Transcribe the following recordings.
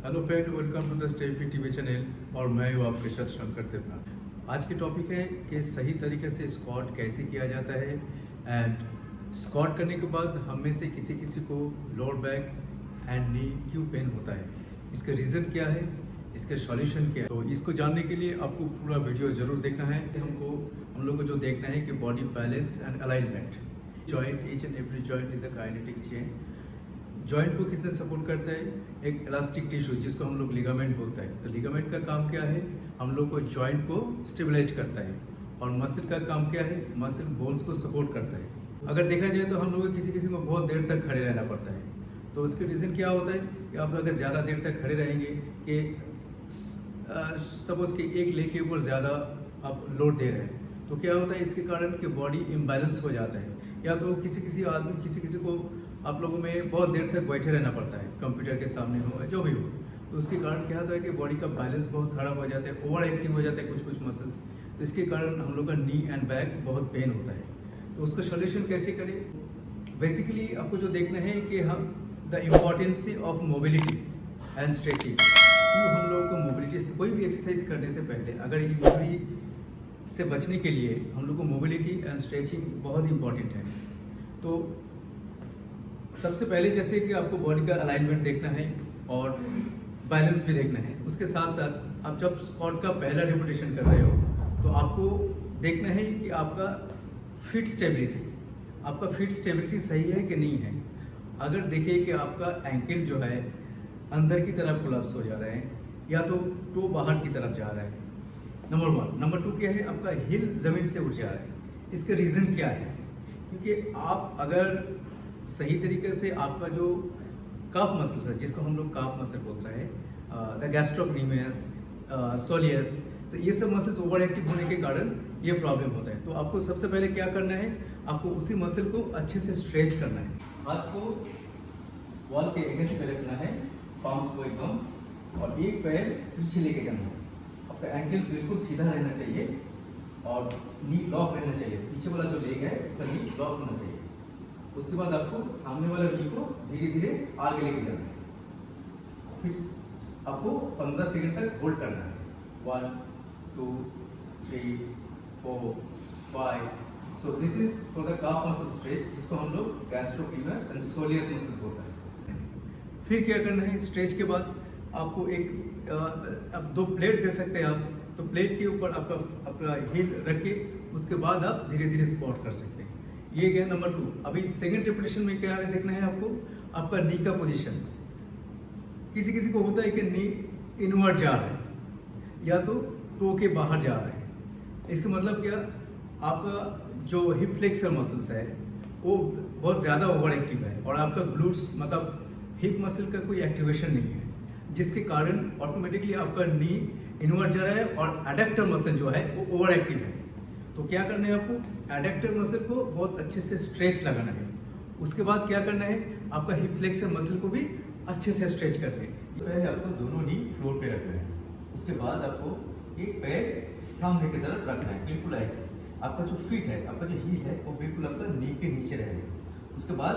Hello friend, welcome to the stay fit TV channel और मैं हूँ आपके साथ शंकर देवनाथ। आज की टॉपिक है कि सही तरीके से स्क्वाट कैसे किया जाता है एंड स्क्वाट करने के बाद हम में से किसी किसी को लोअर बैक एंड नी क्यों पेन होता है, इसका रीज़न क्या है, इसका सॉल्यूशन क्या है। तो इसको जानने के लिए आपको पूरा वीडियो ज़रूर देखना है। हम लोग को जो देखना है कि body balance and alignment, joint, each and every joint is a kinetic chain. Joint को किसने सपोर्ट करता है? एक इलास्टिक टिश्यू जिसको हम लोग लिगामेंट बोलता है। तो लिगामेंट का काम क्या है? हम लोग को जॉइंट को स्टेबलाइज करता है। और मसल का काम क्या है? मसल बोन्स को सपोर्ट करता है। अगर देखा जाए तो हम लोग को किसी को बहुत देर तक खड़े रहना पड़ता है। तो उसके रीज़न क्या होता है कि आप अगर ज़्यादा देर तक खड़े रहेंगे कि सपोज कि एक लेग के ऊपर ज़्यादा आप लोड दे रहे हैं, तो क्या होता है इसके कारण कि बॉडी इम्बैलेंस हो जाता है। या तो किसी आदमी किसी को आप लोगों में बहुत देर तक बैठे रहना पड़ता है, कंप्यूटर के सामने हो जो भी हो, तो उसके कारण क्या होता है कि बॉडी का बैलेंस बहुत ख़राब हो जाता है, ओवर एक्टिव हो जाता है कुछ मसल्स। तो इसके कारण हम लोग का नी एंड बैक बहुत पेन होता है। तो उसका सोल्यूशन कैसे करें? बेसिकली आपको जो देखना है कि हम the importance of mobility and stretching. क्यों हम लोगों को मोबिलिटी से कोई भी एक्सरसाइज करने से पहले अगर इंजरी से बचने के लिए हम लोग को मोबिलिटी एंड स्ट्रेचिंग बहुत इंपॉर्टेंट है। तो सबसे पहले जैसे कि आपको बॉडी का अलाइनमेंट देखना है और बैलेंस भी देखना है। उसके साथ साथ आप जब स्क्वाट का पहला रिपीटेशन कर रहे हो तो आपको देखना है कि आपका फिट स्टेबिलिटी सही है कि नहीं है। अगर देखिए कि आपका एंकल जो है अंदर की तरफ कोलैप्स हो जा रहा है या तो टो बाहर की तरफ जा रहा है, नंबर 1। नंबर 2 क्या है? आपका हिल ज़मीन से उठ जा रहा है। इसका रीज़न क्या है? क्योंकि आप अगर सही तरीके से आपका जो काफ मसल्स है, जिसको हम लोग काफ मसल बोलते हैं, द गैस्ट्रोक्नीमियस, सोलियस, तो ये सब मसल्स ओवर एक्टिव होने के कारण ये प्रॉब्लम होता है। तो आपको सबसे पहले क्या करना है? आपको उसी मसल को अच्छे से स्ट्रेच करना है। हाथ को वॉल के अगेंस्ट पे रखना है, पाम्स को एकदम, और एक पैर पीछे लेके जाना है। आपका एंकल बिल्कुल सीधा रहना चाहिए और नी लॉक रहना चाहिए। पीछे वाला जो लेग है उसका नी लॉक होना चाहिए। उसके बाद आपको सामने वाला नी को धीरे धीरे आगे लेके जाना है। फिर आपको 15 सेकंड तक होल्ड करना है। 1 2 3 4 5। सो this is for the calf muscle stretch, जिसको हम लोग गैस्ट्रोक्नीमियस एंड सोलियस मसल बोलते हैं। फिर क्या करना है? स्ट्रेच के बाद आपको अब 2 प्लेट दे सकते हैं आप। तो प्लेट के ऊपर आपका हील रख के उसके बाद आप धीरे धीरे स्क्वाट कर सकते हैं। ये गया नंबर 2। अभी सेकंड रिपीटेशन में क्या देखना है आपको? आपका नी का पोजीशन। किसी को होता है कि नी इनवर्ड जा रहा है या तो टो के बाहर जा रहा है। इसका मतलब क्या? आपका जो हिप फ्लेक्सर मसल्स है वो बहुत ज़्यादा ओवर एक्टिव है और आपका ग्लूट्स मतलब हिप मसल का कोई एक्टिवेशन नहीं है, जिसके कारण ऑटोमेटिकली आपका नी इनवर्ड जा रहा है और एडक्टर मसल जो है वो ओवर एक्टिव है। तो क्या करना है आपको? एडक्टर मसल को बहुत अच्छे से स्ट्रेच लगाना है। उसके बाद क्या करना है? आपका हिप फ्लेक्सर मसल को भी अच्छे से स्ट्रेच करके पहले आपको दोनों नी फ्लोर पे रखना है। उसके बाद आपको एक पैर सामने की तरफ रखना है, बिल्कुल ऐसे। आपका जो फीट है, आपका जो हील है वो बिल्कुल आपका नी के नीचे रहेगा। उसके बाद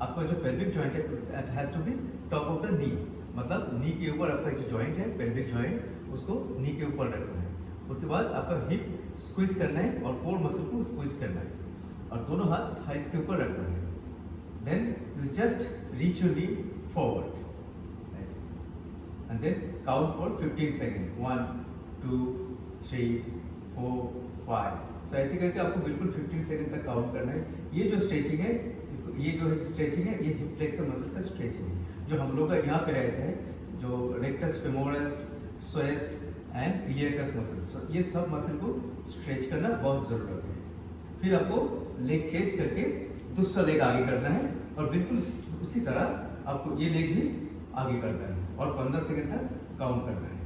आपका जो पेल्विक जॉइंट है it has to be top of the knee, मतलब नी के ऊपर आपका जो जॉइंट है पेल्विक जॉइंट, उसको नी के ऊपर रखना है। उसके बाद आपका हिप स्क्वीज करना है और कोर मसल को स्क्वीज करना है और दोनों हाथ थाइस के ऊपर रखना है। Then you just reach your knee forward and then count for 15 second. 1 2 3 4 5। So ऐसे करके आपको बिल्कुल 15 सेकेंड तक काउंट करना है। ये जो स्ट्रेचिंग है, ये जो स्ट्रेचिंग है ये हिप फ्लेक्सर मसल का स्ट्रेचिंग है, जो हम लोग का यहाँ पे रहते हैं, जो रेक्टस फेमोरस, सोएस एंड इलियकस मसल। ये सब मसल को स्ट्रेच करना बहुत ज़रूरत है। फिर आपको लेग चेंज करके दूसरा लेग आगे करना है और बिल्कुल उसी तरह आपको ये लेग भी आगे करना है और 15 सेकंड तक काउंट करना है।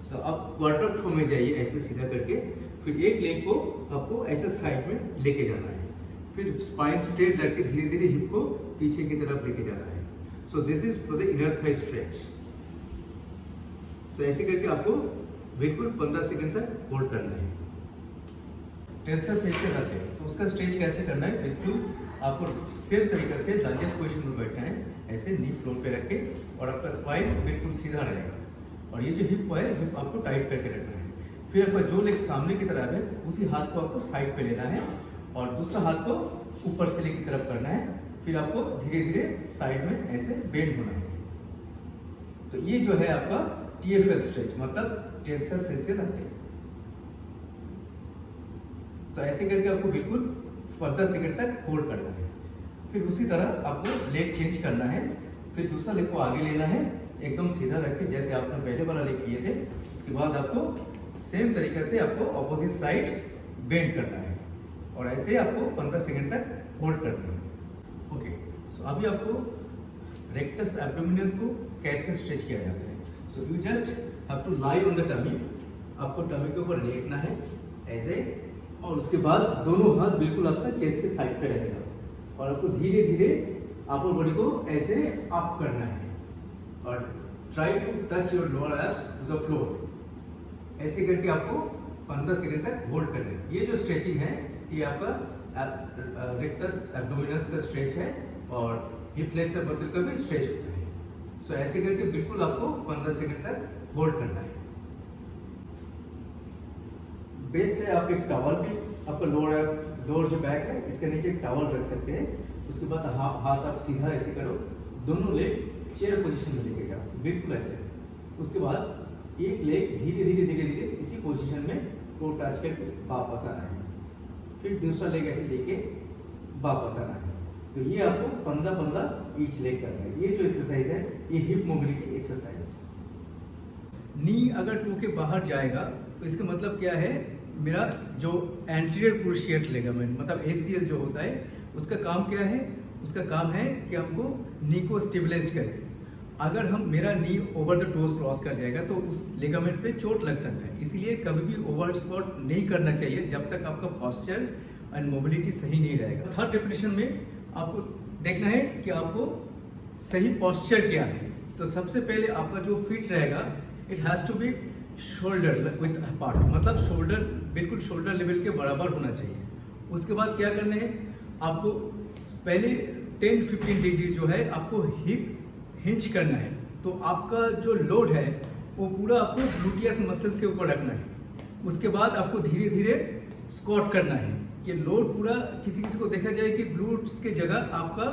सो अब क्वार्टर फ्लो में जाइए ऐसे सीधा करके। फिर एक लेग को आपको ऐसे साइड में लेके जाना है। फिर स्पाइन स्ट्रेट रख के धीरे धीरे हिप को पीछे की तरफ लेके जाना है। So this is for the inner thigh stretch. So ऐसे करके आपको बिल्कुल 15 सेकंड तक होल्ड करना है। टेंसर फेस से रखें तो उसका स्ट्रेच कैसे करना है? बिल्कुल आपको सेम तरीके से लंजेस पोजीशन में बैठना है, ऐसे नी फ्लोर पे रख के और आपका स्पाइन बिल्कुल सीधा रहेगा। और ये जो हिप है, हिप आपको टाइट करके रखना है। फिर आपका जो लेग सामने की तरफ है, उसी हाथ को आपको साइड पे लेना है और दूसरा हाथ को ऊपर से लेकर तरफ करना है। फिर आपको धीरे धीरे साइड में ऐसे बेंड होना है। तो ये जो है आपका TFL स्ट्रेच, मतलब टेंसर फेशियल अटैक। तो ऐसे करके आपको बिल्कुल 15 सेकंड तक होल्ड करना है। फिर उसी तरह आपको लेग चेंज करना है। फिर दूसरा लेग को आगे लेना है, एकदम सीधा रख के, जैसे आपने पहले वाला लेग किए थे। उसके बाद आपको सेम तरीके से आपको ऑपोजिट साइड बेंड करना है और ऐसे आपको 15 सेकंड तक होल्ड करना है। ओके, सो अभी आपको रेक्टस एब्डोमिनस को कैसे स्ट्रेच किया जाता है। So you just have to lie on the tummy. आपको टमी के ऊपर लेटना है ऐसे, और उसके बाद दोनों हाथ बिल्कुल आपका चेस्ट के साइड पे रहेगा और आपको धीरे धीरे अपर बॉडी को ऐसे अप करना है और try to touch your lower abs to the floor. ऐसे करके आपको 15 सेकंड तक होल्ड करना है। ये जो स्ट्रेचिंग है, ये आपका रेक्टस एब्डोमिनस का स्ट्रेच है और हिप फ्लेक्सर मसल का भी स्ट्रेच होता है। सो ऐसे करके बिल्कुल आपको 15 सेकंड तक होल्ड करना है। बेस्ट है आप एक टॉवल भी, आपका लोअर जो बैक है, इसके नीचे एक टॉवल रख सकते हैं। उसके बाद हाथ आप सीधा ऐसे करो, दोनों लेग चेयर पोजीशन में लेके जाओ, बिल्कुल ऐसे। उसके बाद एक लेग धीरे धीरे इसी पोजीशन में टो टच करके वापस आना है। फिर दूसरा लेग ऐसे लेके वापस आना है। तो ये आपको 15-15 ईच लेग करना है। ये जो एक्सरसाइज है, ये हिप मोबिलिटी एक्सरसाइज। नी अगर टो के बाहर जाएगा तो इसका मतलब क्या है, मेरा जो एंटीरियर क्रूशिएट लिगामेंट मतलब ACL जो होता है, उसका काम क्या है, उसका काम है कि हमको नी को स्टेबलाइज करे। अगर हम मेरा नी ओवर द टोज क्रॉस कर जाएगा तो उस लिगामेंट पे चोट लग सकता है। इसलिए कभी भी ओवर स्क्वाट नहीं करना चाहिए जब तक आपका पॉस्चर एंड मोबिलिटी सही नहीं रहेगा। थर्ड रेपिटेशन में आपको देखना है कि आपको सही पॉस्चर क्या है। तो सबसे पहले आपका जो फिट रहेगा, it has to be shoulder with apart, मतलब शोल्डर बिल्कुल शोल्डर लेवल के बराबर होना चाहिए। उसके बाद क्या करना है, आपको पहले 10-15 डिग्री जो है आपको हिप हिंच करना है। तो आपका जो लोड है वो पूरा आपको ग्लूटियस मसल्स के ऊपर रखना है। उसके बाद आपको धीरे धीरे स्क्वाट करना है कि लोड पूरा किसी को देखा जाए कि ग्लूट्स के जगह आपका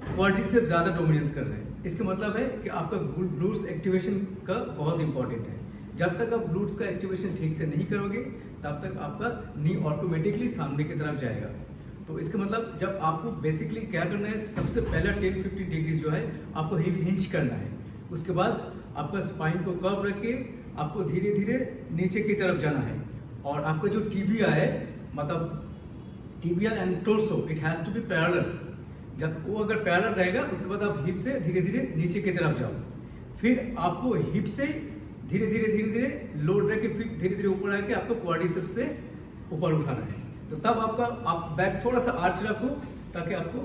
क्वाड्रिसेप्स ज़्यादा डोमिनेंस कर रहे हैं। इसका मतलब है कि आपका ग्लूट्स एक्टिवेशन का बहुत इंपॉर्टेंट है। जब तक आप ग्लूट्स का एक्टिवेशन ठीक से नहीं करोगे तब तक आपका नी ऑटोमेटिकली सामने की तरफ जाएगा। तो इसका मतलब जब आपको बेसिकली क्या करना है, सबसे पहला 10-15 डिग्री जो है आपको हिप हिंच करना है। उसके बाद आपका स्पाइन को कर्व रख के आपको धीरे धीरे नीचे की तरफ जाना है और आपका जो टिबिया है, मतलब tibia and torso, it has to be parallel. जब वो अगर पैरेलल रहेगा उसके बाद आप हिप से धीरे धीरे नीचे की तरफ जाओ। फिर आपको हिप से धीरे धीरे लोड रख के फिर धीरे धीरे ऊपर आके आपको क्वाड्रिसेप्स से ऊपर उठाना है। तो तब आपका आप बैक थोड़ा सा आर्च रखो ताकि आपको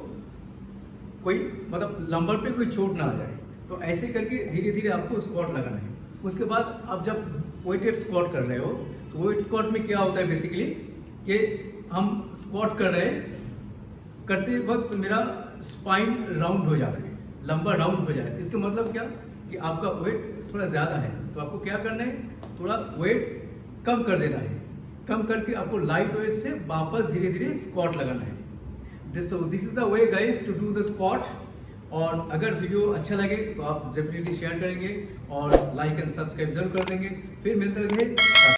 कोई मतलब लंबर पे कोई चोट ना आ जाए। तो ऐसे करके धीरे धीरे आपको स्क्वाट लगाना है। उसके बाद आप जब वेटेड स्क्वाट कर रहे हो तो वेट स्क्वाट में क्या होता है बेसिकली कि हम स्क्वाट कर रहे हैं, करते वक्त मेरा स्पाइन राउंड हो जाता है, लंबा राउंड हो जाए। इसका मतलब क्या कि आपका वेट थोड़ा ज़्यादा है, तो आपको क्या करना है, थोड़ा वेट कम कर देना है। कम करके आपको लाइट वेट से वापस धीरे धीरे स्क्वाट लगाना है। This is the way guys to do the squat. और अगर वीडियो अच्छा लगे तो आप डेफिनेटली शेयर करेंगे और लाइक एंड सब्सक्राइब जरूर कर देंगे। फिर मिलते हैं।